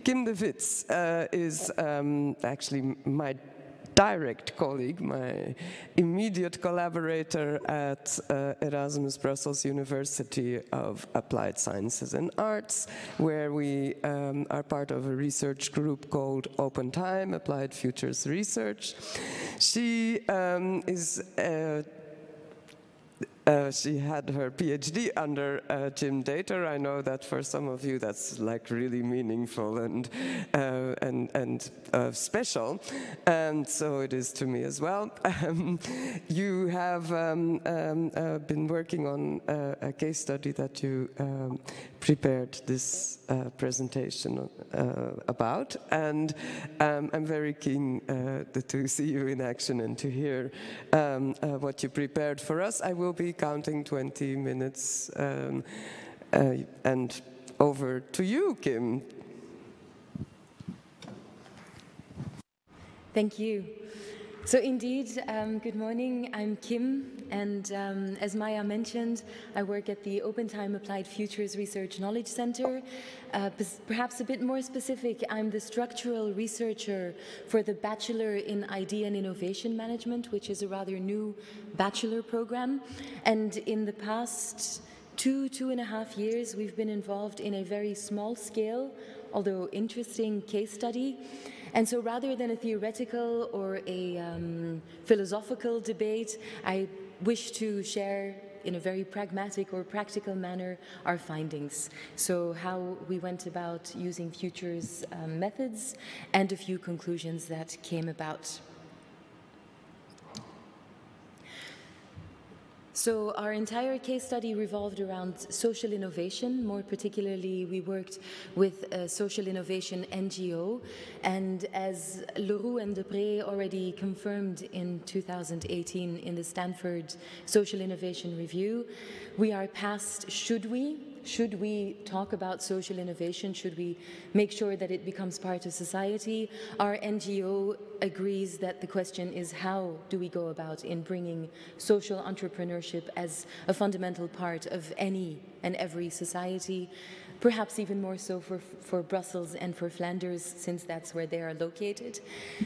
Kim de Vits is actually my direct colleague, my immediate collaborator at Erasmus Brussels University of Applied Sciences and Arts, where we are part of a research group called Open Time, Applied Futures Research. She she had her PhD under Jim Dater. I know that for some of you that's like really meaningful and special, and so it is to me as well. You have been working on a case study that you prepared this presentation about, and I'm very keen to see you in action and to hear what you prepared for us. I will be counting 20 minutes, and over to you, Kim. Thank you. So indeed, good morning, I'm Kim, and as Maya mentioned, I work at the Open Time Applied Futures Research Knowledge Center. Perhaps a bit more specific, I'm the structural researcher for the Bachelor in Idea and Innovation Management, which is a rather new bachelor program. And in the past 2.5 years, we've been involved in a very small scale, although interesting case study. And so rather than a theoretical or a philosophical debate, I wish to share in a very pragmatic or practical manner our findings. So how we went about using futures methods and a few conclusions that came about. So our entire case study revolved around social innovation. More particularly, we worked with a social innovation NGO. And as Leroux and Depré already confirmed in 2018 in the Stanford Social Innovation Review, we are past should we talk about social innovation? Should we make sure that it becomes part of society? Our NGO agrees that the question is how do we go about in bringing social entrepreneurship as a fundamental part of any and every society, perhaps even more so for Brussels and for Flanders, since that's where they are located.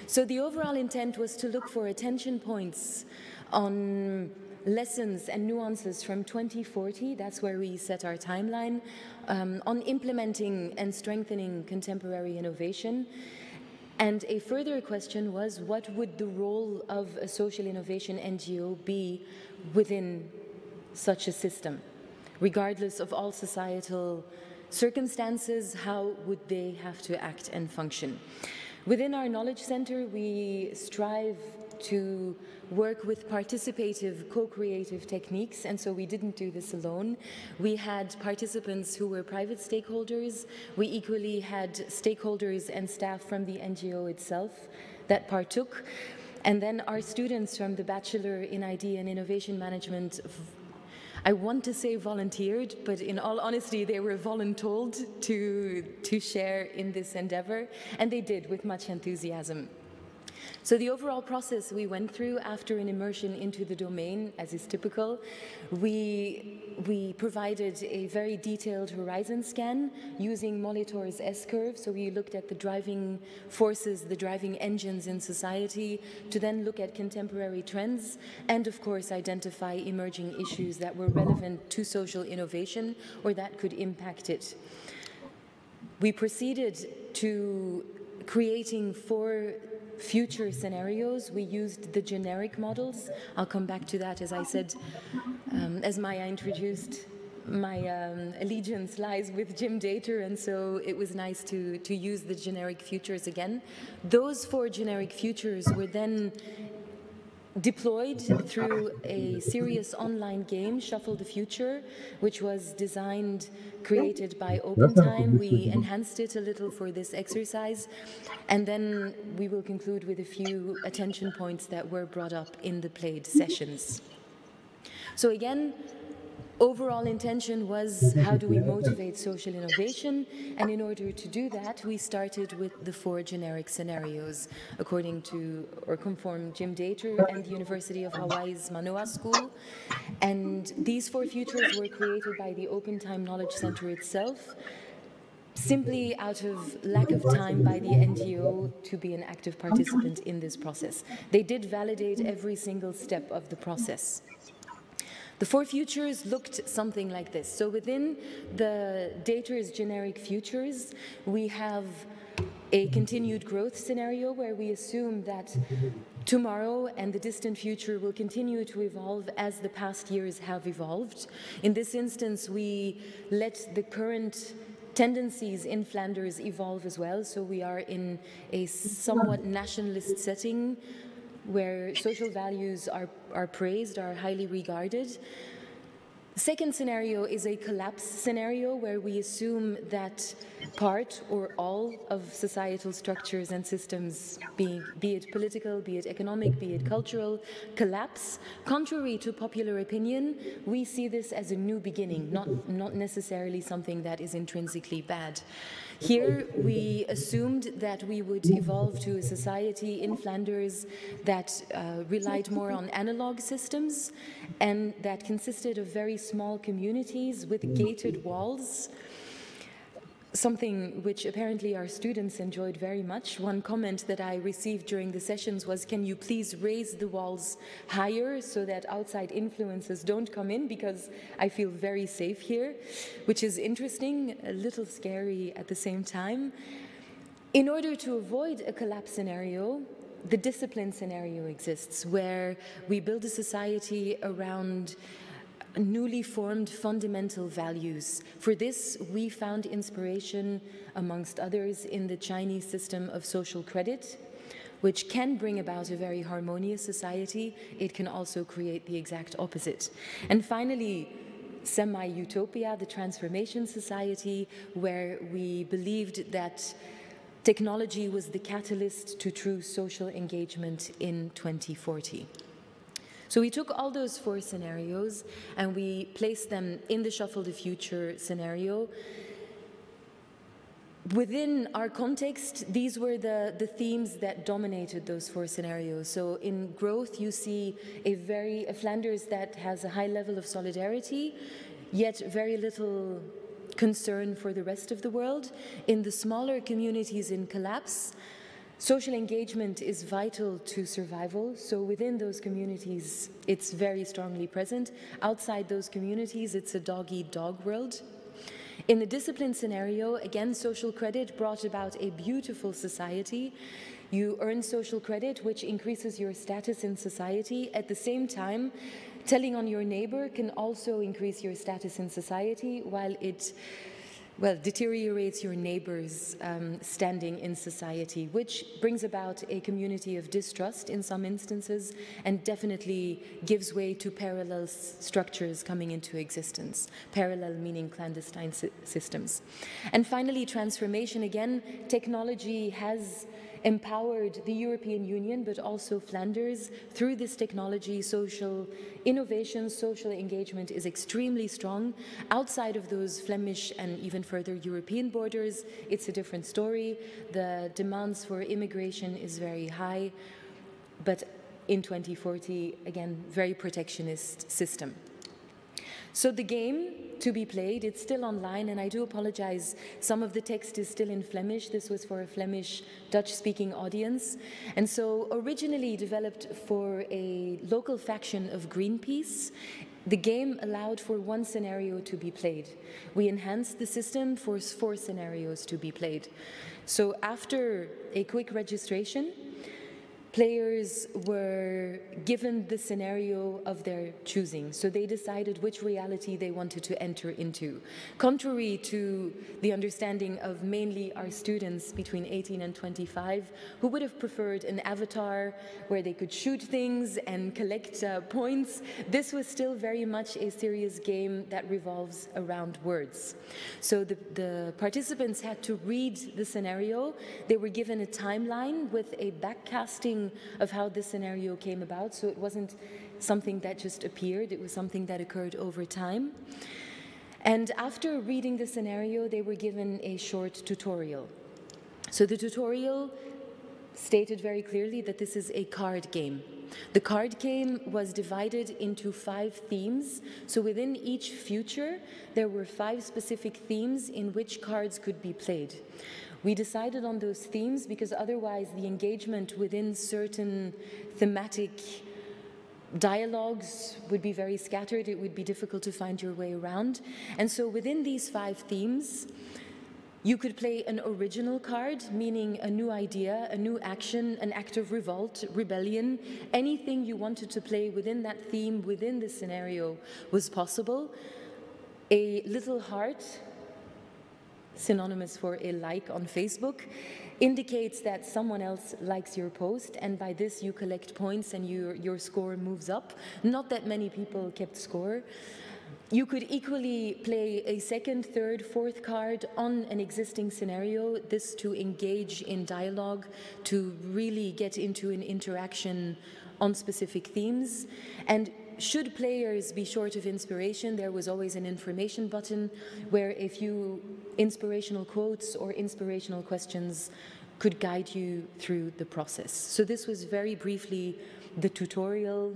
So the overall intent was to look for attention points on lessons and nuances from 2040, that's where we set our timeline, on implementing and strengthening contemporary innovation. And a further question was, what would the role of a social innovation NGO be within such a system? Regardless of all societal circumstances, how would they have to act and function? Within our knowledge center, we strive to work with participative, co-creative techniques, and so we didn't do this alone. We had participants who were private stakeholders. We equally had stakeholders and staff from the NGO itself that partook. And then our students from the Bachelor in Idea and Innovation Management, I want to say volunteered, but in all honesty, they were voluntold to share in this endeavor, and they did with much enthusiasm. So the overall process we went through after an immersion into the domain, as is typical, we provided a very detailed horizon scan using Molitor's S-curve. So we looked at the driving forces, the driving engines in society, to then look at contemporary trends and, of course, identify emerging issues that were relevant to social innovation or that could impact it. We proceeded to creating 4 future scenarios. We used the generic models. I'll come back to that. As I said, as Maya introduced, my allegiance lies with Jim Dater, and so it was nice to use the generic futures again. Those 4 generic futures were then deployed through a serious online game, Shuffle the Future, which was designed, created by Open Time. We enhanced it a little for this exercise, and then we will conclude with a few attention points that were brought up in the played sessions. So again, overall intention was, how do we motivate social innovation? And in order to do that, we started with the 4 generic scenarios, according to, or conform Jim Dater and the University of Hawaii's Manoa School. And these 4 futures were created by the Open Time Knowledge Center itself. simply out of lack of time by the NGO to be an active participant in this process. They did validate every single step of the process. The 4 futures looked something like this. So within the data's generic futures, we have a continued growth scenario where we assume that tomorrow and the distant future will continue to evolve as the past years have evolved. In this instance, we let the current tendencies in Flanders evolve as well. So we are in a somewhat nationalist setting where social values are praised, are highly regarded. The second scenario is a collapse scenario where we assume that part or all of societal structures and systems, be it political, be it economic, be it cultural, collapse. Contrary to popular opinion, we see this as a new beginning, not necessarily something that is intrinsically bad. Here, we assumed that we would evolve to a society in Flanders that relied more on analog systems and that consisted of very small communities with gated walls, something which apparently our students enjoyed very much. One comment that I received during the sessions was, can you please raise the walls higher so that outside influences don't come in, because I feel very safe here, which is interesting, a little scary at the same time. In order to avoid a collapse scenario, the discipline scenario exists, where we build a society around newly formed fundamental values. For this, we found inspiration, amongst others, in the Chinese system of social credit, which can bring about a very harmonious society. It can also create the exact opposite. And finally, semi-utopia, the transformation society, where we believed that technology was the catalyst to true social engagement in 2040. So we took all those 4 scenarios and we placed them in the Shuffle the Future scenario. Within our context, these were the themes that dominated those 4 scenarios. So in growth, you see a Flanders that has a high level of solidarity, yet very little concern for the rest of the world. In the smaller communities in collapse, social engagement is vital to survival, so within those communities, it's very strongly present. Outside those communities, it's a dog-eat-dog world. In the discipline scenario, again, social credit brought about a beautiful society. You earn social credit, which increases your status in society. At the same time, telling on your neighbor can also increase your status in society, while it deteriorates your neighbor's standing in society, which brings about a community of distrust in some instances and definitely gives way to parallel structures coming into existence. Parallel meaning clandestine systems. And finally, transformation. Again, technology has empowered the European Union, but also Flanders. Through this technology, social innovation, social engagement is extremely strong. Outside of those Flemish and even further European borders, it's a different story. The demands for immigration is very high, but in 2040, again, very protectionist system. So the game to be played, it's still online, and I do apologize, some of the text is still in Flemish. This was for a Flemish Dutch-speaking audience. And so originally developed for a local faction of Greenpeace, the game allowed for 1 scenario to be played. We enhanced the system for 4 scenarios to be played. So after a quick registration, players were given the scenario of their choosing. So they decided which reality they wanted to enter into. Contrary to the understanding of mainly our students between 18 and 25, who would have preferred an avatar where they could shoot things and collect points, this was still very much a serious game that revolves around words. So the participants had to read the scenario. They were given a timeline with a backcasting of how this scenario came about. So it wasn't something that just appeared, it was something that occurred over time. And after reading the scenario, they were given a short tutorial. So the tutorial stated very clearly that this is a card game. The card game was divided into 5 themes. So within each future, there were 5 specific themes in which cards could be played. We decided on those themes because otherwise the engagement within certain thematic dialogues would be very scattered. It would be difficult to find your way around. And so within these 5 themes, you could play an original card, meaning a new idea, a new action, an act of revolt, rebellion. Anything you wanted to play within that theme, within the scenario, was possible. A little heart, synonymous for a like on Facebook, indicates that someone else likes your post, and by this you collect points and your score moves up. Not that many people kept score. You could equally play a second, third, fourth card on an existing scenario, this to engage in dialogue, to really get into an interaction on specific themes. And should players be short of inspiration, there was always an information button where a few inspirational quotes or inspirational questions could guide you through the process. So this was very briefly the tutorial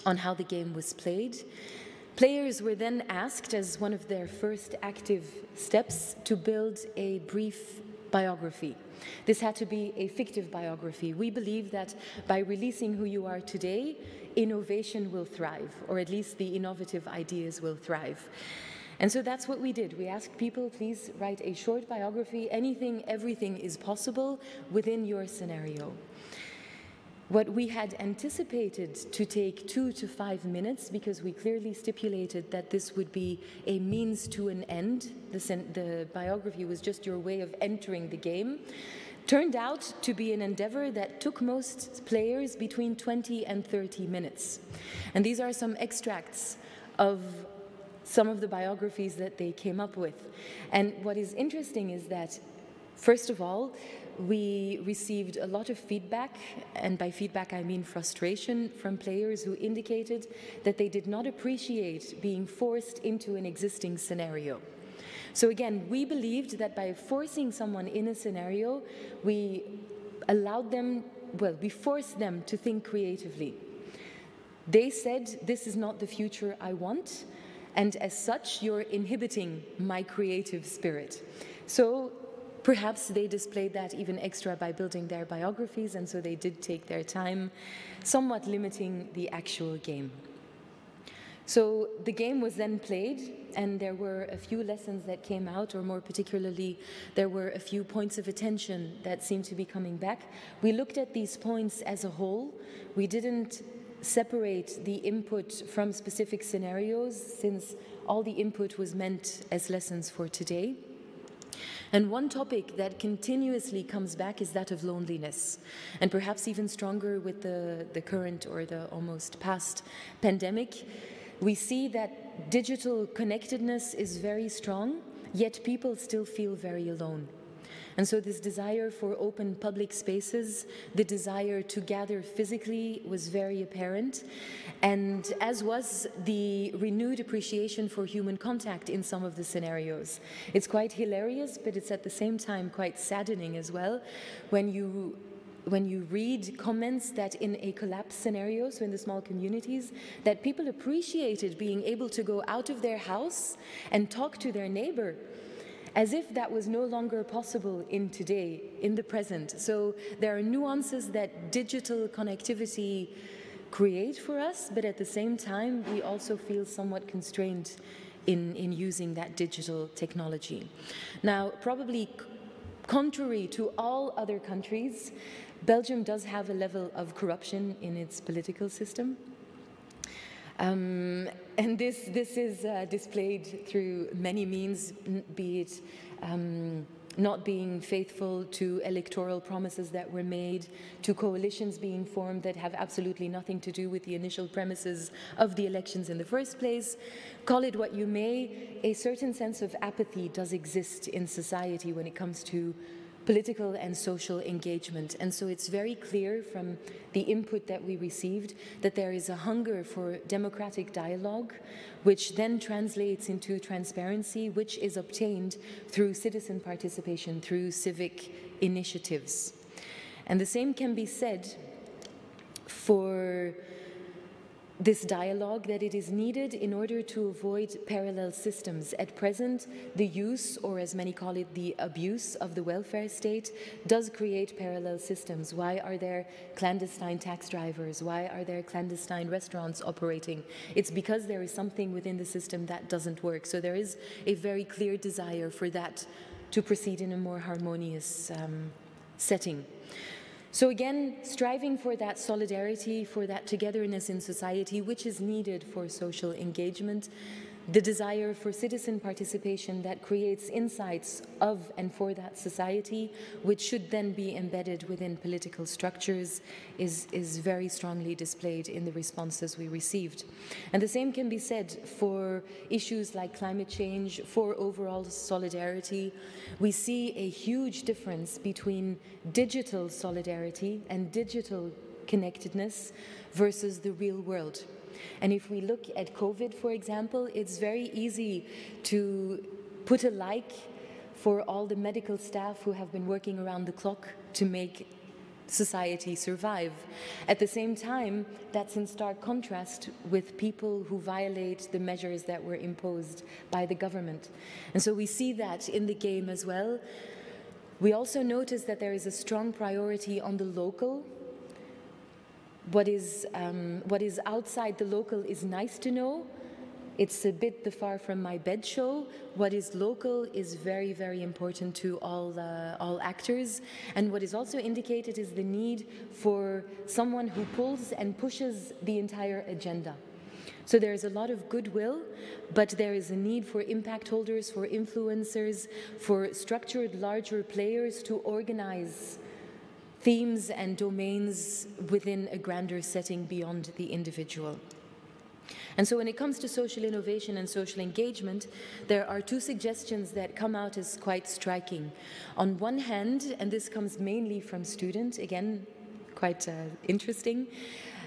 on how the game was played. Players were then asked, as one of their first active steps, to build a brief biography. This had to be a fictive biography. We believe that by releasing who you are today, innovation will thrive, or at least the innovative ideas will thrive. And so that's what we did. We asked people, please write a short biography. Anything, everything is possible within your scenario. What we had anticipated to take 2 to 5 minutes, because we clearly stipulated that this would be a means to an end, the biography was just your way of entering the game, turned out to be an endeavor that took most players between 20 and 30 minutes. And these are some extracts of some of the biographies that they came up with. And what is interesting is that, first of all, we received a lot of feedback, and by feedback I mean frustration, from players who indicated that they did not appreciate being forced into an existing scenario. So again, we believed that by forcing someone in a scenario, we allowed them, well, we forced them to think creatively. They said, this is not the future I want, and as such, you're inhibiting my creative spirit. So perhaps they displayed that even extra by building their biographies, and so they did take their time, somewhat limiting the actual game. So the game was then played, and there were a few lessons that came out, or more particularly, there were a few points of attention that seemed to be coming back. We looked at these points as a whole. We didn't separate the input from specific scenarios, since all the input was meant as lessons for today. And one topic that continuously comes back is that of loneliness, and perhaps even stronger with the current or the almost past pandemic. We see that digital connectedness is very strong, yet people still feel very alone. And so this desire for open public spaces, the desire to gather physically, was very apparent, and as was the renewed appreciation for human contact in some of the scenarios. It's quite hilarious, but it's at the same time quite saddening as well when you read comments that in a collapse scenario, so in the small communities, that people appreciated being able to go out of their house and talk to their neighbor, as if that was no longer possible in today, in the present. So there are nuances that digital connectivity create for us, but at the same time, we also feel somewhat constrained in using that digital technology. Now, probably contrary to all other countries, Belgium does have a level of corruption in its political system. And this is displayed through many means, be it not being faithful to electoral promises that were made, to coalitions being formed that have absolutely nothing to do with the initial premises of the elections in the first place. Call it what you may, a certain sense of apathy does exist in society when it comes to political and social engagement. And so it's very clear from the input that we received that there is a hunger for democratic dialogue, which then translates into transparency, which is obtained through citizen participation, through civic initiatives. And the same can be said for this dialogue that it is needed in order to avoid parallel systems. At present, the use, or as many call it, the abuse of the welfare state does create parallel systems. Why are there clandestine tax drivers? Why are there clandestine restaurants operating? It's because there is something within the system that doesn't work. So there is a very clear desire for that to proceed in a more harmonious setting. So again, striving for that solidarity, for that togetherness in society, which is needed for social engagement, the desire for citizen participation that creates insights of and for that society, which should then be embedded within political structures, is very strongly displayed in the responses we received. And the same can be said for issues like climate change, for overall solidarity. We see a huge difference between digital solidarity and digital connectedness versus the real world. And if we look at COVID, for example, it's very easy to put a like for all the medical staff who have been working around the clock to make society survive. At the same time, that's in stark contrast with people who violate the measures that were imposed by the government. And so we see that in the game as well. We also notice that there is a strong priority on the local. What is outside the local is nice to know. It's a bit the far from my bed show. What is local is very, very important to all actors. And what is also indicated is the need for someone who pulls and pushes the entire agenda. So there is a lot of goodwill, but there is a need for impact holders, for influencers, for structured larger players to organize themes and domains within a grander setting beyond the individual. And so when it comes to social innovation and social engagement, there are two suggestions that come out as quite striking. On one hand, and this comes mainly from students, again, quite interesting,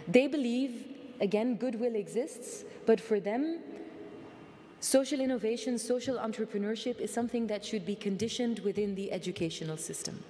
they believe, again, goodwill exists, but for them, social innovation, social entrepreneurship is something that should be conditioned within the educational system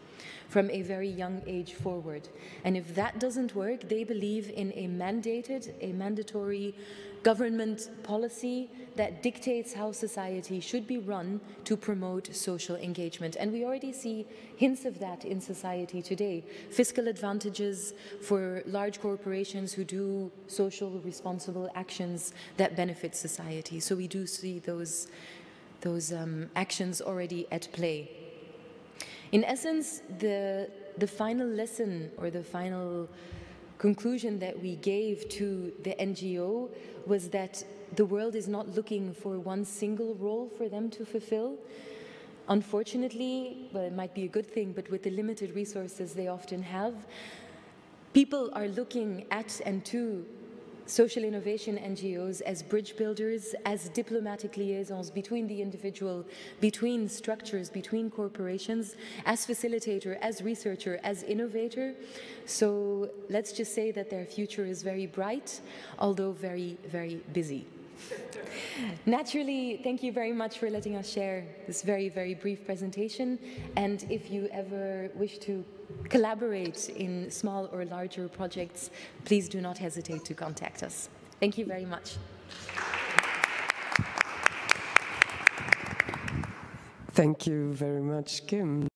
from a very young age forward. And if that doesn't work, they believe in a mandatory government policy that dictates how society should be run to promote social engagement. And we already see hints of that in society today. Fiscal advantages for large corporations who do social responsible actions that benefit society. So we do see those actions already at play. In essence, the final lesson or the final conclusion that we gave to the NGO was that the world is not looking for one single role for them to fulfill. Unfortunately, well, it might be a good thing, but with the limited resources they often have, people are looking at and to social innovation NGOs as bridge builders, as diplomatic liaisons between the individual, between structures, between corporations, as facilitator, as researcher, as innovator. So let's just say that their future is very bright, although very, very busy. Naturally, thank you very much for letting us share this very, very brief presentation. And if you ever wish to collaborate in small or larger projects, please do not hesitate to contact us. Thank you very much. Thank you very much, Kim.